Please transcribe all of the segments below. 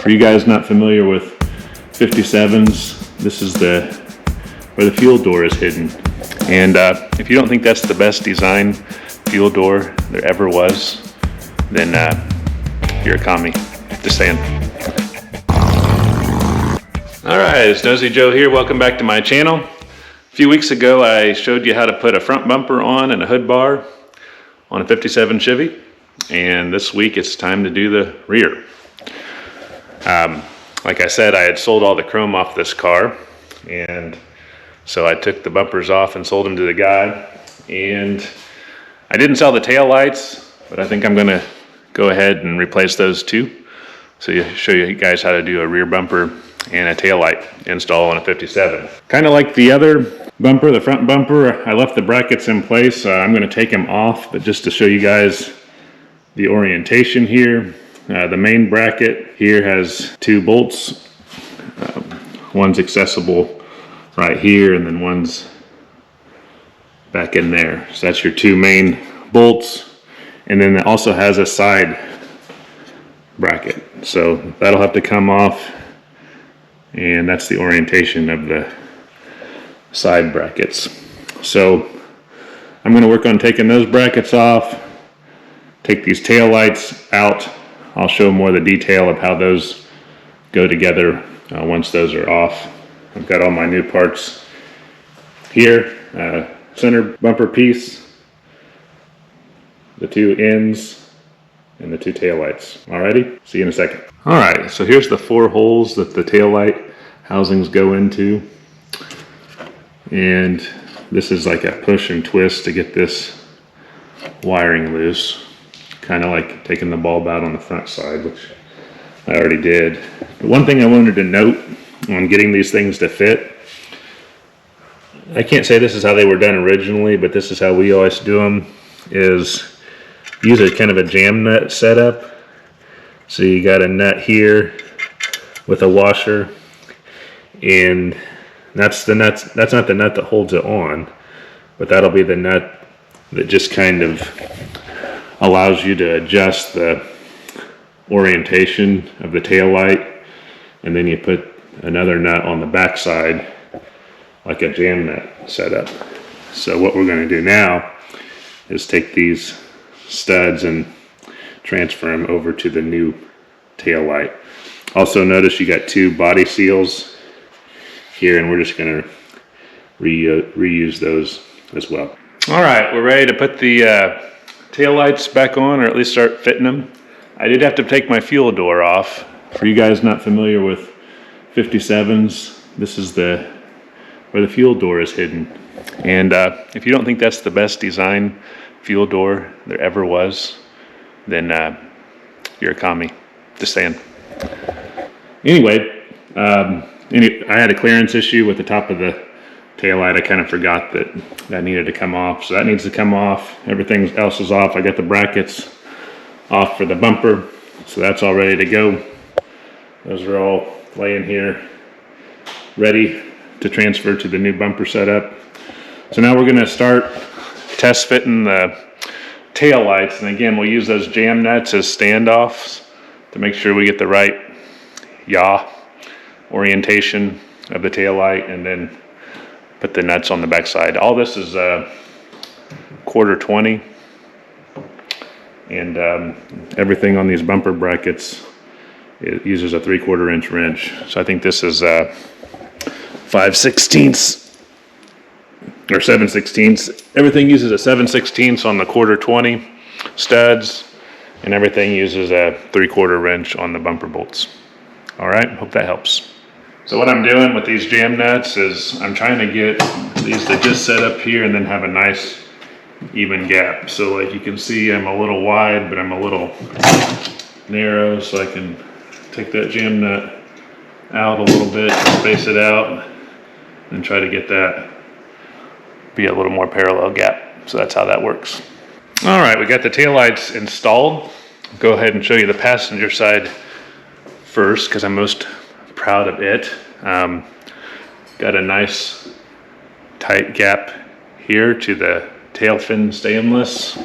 For you guys not familiar with 57s, this is where the fuel door is hidden. And if you don't think that's the best design fuel door there ever was, then you're a commie. Just saying. All right, it's Nosy Joe here. Welcome back to my channel. A few weeks ago, I showed you how to put a front bumper on and a hood bar on a 57 Chevy. And this week, it's time to do the rear. Like I said, I had sold all the chrome off this car. And so I took the bumpers off and sold them to the guy. And I didn't sell the tail lights, but I think I'm gonna go ahead and replace those too. So show you guys how to do a rear bumper and a tail light install on a 57. Kind of like the other bumper, the front bumper, I left the brackets in place. I'm gonna take them off, but just to show you guys the orientation here. The main bracket here has two bolts. One's accessible right here, and then one's back in there. So that's your two main bolts. And then it also has a side bracket. So that'll have to come off. And that's the orientation of the side brackets. So I'm going to work on taking those brackets off, take these tail lights out. I'll show more of the detail of how those go together once those are off. I've got all my new parts here. Center bumper piece, the two ends, and the two tail lights. Alrighty, see you in a second. Alright, so here's the four holes that the tail light housings go into. And this is like a push and twist to get this wiring loose. Kind of like taking the bulb out on the front side, which I already did. But one thing I wanted to note on getting these things to fit, I can't say this is how they were done originally, but this is how we always do them, is use a kind of a jam nut setup. So you got a nut here with a washer, and that's not the nut that holds it on, but that'll be the nut that just kind of allows you to adjust the orientation of the tail light, and then you put another nut on the back side like a jam nut setup. So what we're going to do now is take these studs and transfer them over to the new tail light. Also notice you got two body seals here, and we're just going to reuse those as well. All right, we're ready to put the tail lights back on, or at least start fitting them. I did have to take my fuel door off. For you guys not familiar with 57s, this is where the fuel door is hidden. And if you don't think that's the best design fuel door there ever was, then you're a commie. Just saying. Anyway, I had a clearance issue with the top of the tail light. I kind of forgot that needed to come off. So that needs to come off. Everything else is off. I got the brackets off for the bumper. So that's all ready to go. Those are all laying here, ready to transfer to the new bumper setup. So now we're going to start test fitting the tail lights. And again, we'll use those jam nuts as standoffs to make sure we get the right yaw orientation of the tail light, and then put the nuts on the back side. All this is quarter 20, and everything on these bumper brackets, it uses a 3/4 inch wrench. So I think this is 5/16 or 7/16. Everything uses a 7/16 on the quarter 20 studs, and everything uses a 3/4 wrench on the bumper bolts. All right, hope that helps. So what I'm doing with these jam nuts is I'm trying to get these to just set up here and then have a nice even gap. So like you can see, I'm a little wide, but I'm a little narrow, so I can take that jam nut out a little bit, space it out, and try to get that be a little more parallel gap. So that's how that works. All right, we got the taillights installed. Go ahead and show you the passenger side first, because I'm most proud of it. Got a nice tight gap here to the tail fin stainless.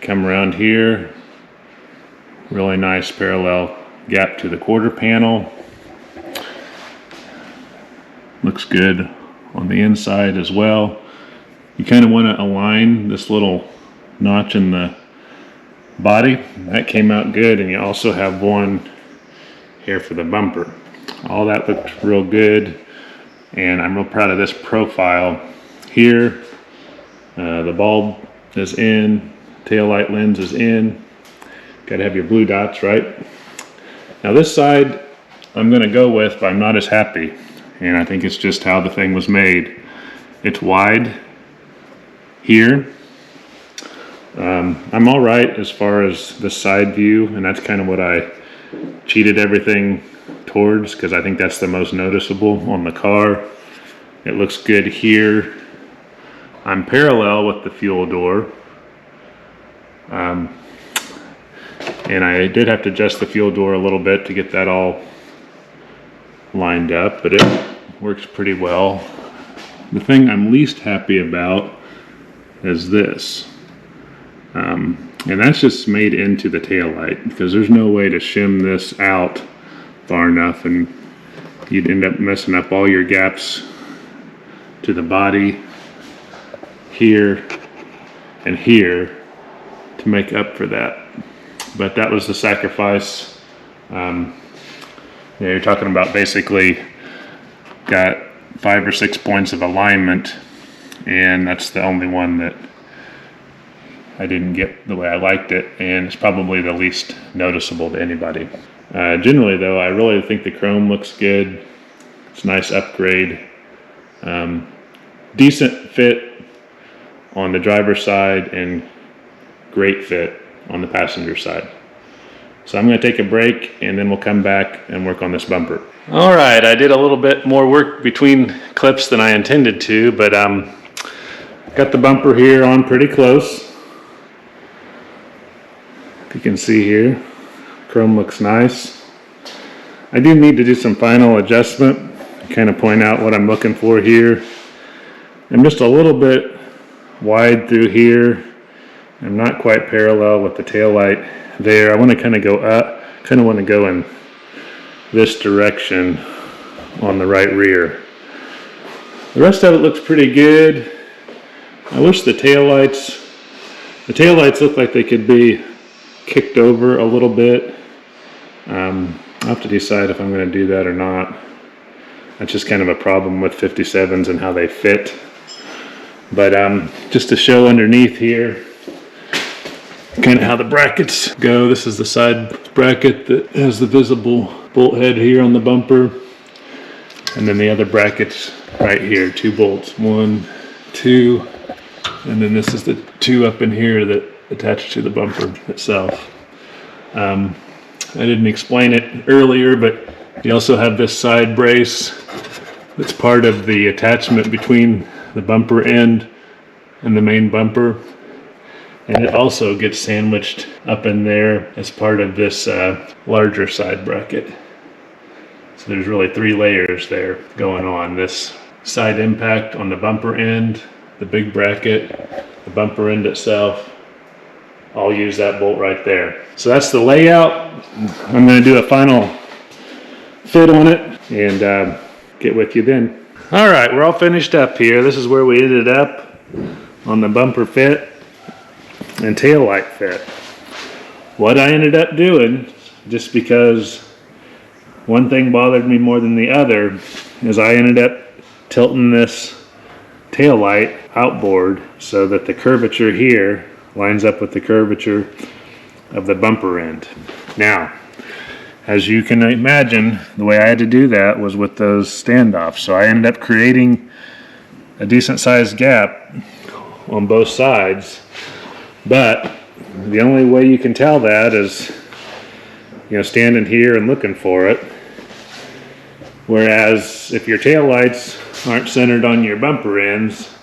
Come around here, really nice parallel gap to the quarter panel. Looks good on the inside as well. You kind of want to align this little notch in the body. That came out good, and you also have one here for the bumper. All that looked real good, and I'm real proud of this profile here. The bulb is in, taillight lens is in. Got to have your blue dots, right? Now this side I'm going to go with, but I'm not as happy, and I think it's just how the thing was made. It's wide here. I'm all right as far as the side view, and that's kind of what I cheated everything towards, because I think that's the most noticeable on the car. It looks good here. I'm parallel with the fuel door, and I did have to adjust the fuel door a little bit to get that all lined up, but it works pretty well. The thing I'm least happy about is this. And that's just made into the taillight, because there's no way to shim this out far enough, and you'd end up messing up all your gaps to the body here and here to make up for that. But that was the sacrifice. You're talking about basically got 5 or 6 points of alignment, and that's the only one that I didn't get the way I liked it, and it's probably the least noticeable to anybody. Generally though, I really think the chrome looks good. It's a nice upgrade. Decent fit on the driver's side and great fit on the passenger side. So I'm going to take a break, and then we'll come back and work on this bumper. All right, I did a little bit more work between clips than I intended to, but got the bumper here on pretty close. If you can see here, chrome looks nice. I do need to do some final adjustment, kind of point out what I'm looking for here. I'm just a little bit wide through here. I'm not quite parallel with the taillight there. I want to kind of go up, kind of want to go in this direction on the right rear. The rest of it looks pretty good. I wish the taillights look like they could be kicked over a little bit. I'll have to decide if I'm going to do that or not. That's just kind of a problem with 57s and how they fit. But just to show underneath here, kind of how the brackets go. This is the side bracket that has the visible bolt head here on the bumper. And then the other brackets right here, 2 bolts, 1, 2, and then this is the 2 up in here that attach to the bumper itself. I didn't explain it earlier, but you also have this side brace that's part of the attachment between the bumper end and the main bumper. And it also gets sandwiched up in there as part of this larger side bracket. So there's really 3 layers there going on. This side impact on the bumper end, the big bracket, the bumper end itself. I'll use that bolt right there. So that's the layout. I'm going to do a final fit on it and get with you then. All right, we're all finished up here. This is where we ended up on the bumper fit and taillight fit. What I ended up doing, just because one thing bothered me more than the other, is I ended up tilting this taillight outboard so that the curvature here lines up with the curvature of the bumper end. Now, as you can imagine, the way I had to do that was with those standoffs. So I ended up creating a decent sized gap on both sides. But the only way you can tell that is, standing here and looking for it. Whereas if your taillights aren't centered on your bumper ends,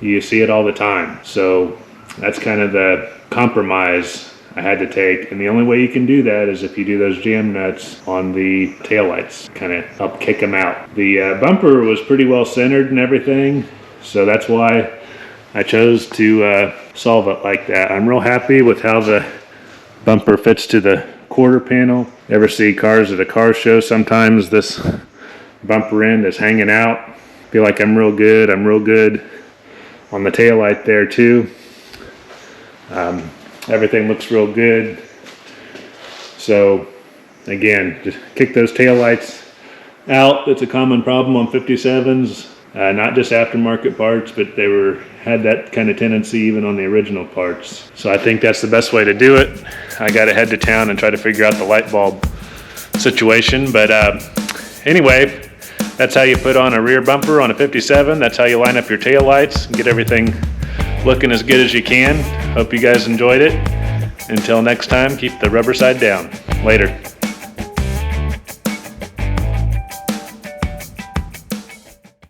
you see it all the time. So that's kind of the compromise I had to take. And the only way you can do that is if you do those jam nuts on the taillights, kind of help kick them out. The bumper was pretty well centered and everything. So that's why I chose to solve it like that. I'm real happy with how the bumper fits to the quarter panel. Ever see cars at a car show? Sometimes this bumper end is hanging out. Feel like I'm real good on the taillight there too. Everything looks real good. So again, just kick those taillights out. That's a common problem on 57s. Not just aftermarket parts, but they had that kind of tendency even on the original parts. So I think that's the best way to do it. I got to head to town and try to figure out the light bulb situation. But anyway, that's how you put on a rear bumper on a 57. That's how you line up your tail lights and get everything looking as good as you can. Hope you guys enjoyed it. Until next time, keep the rubber side down. Later.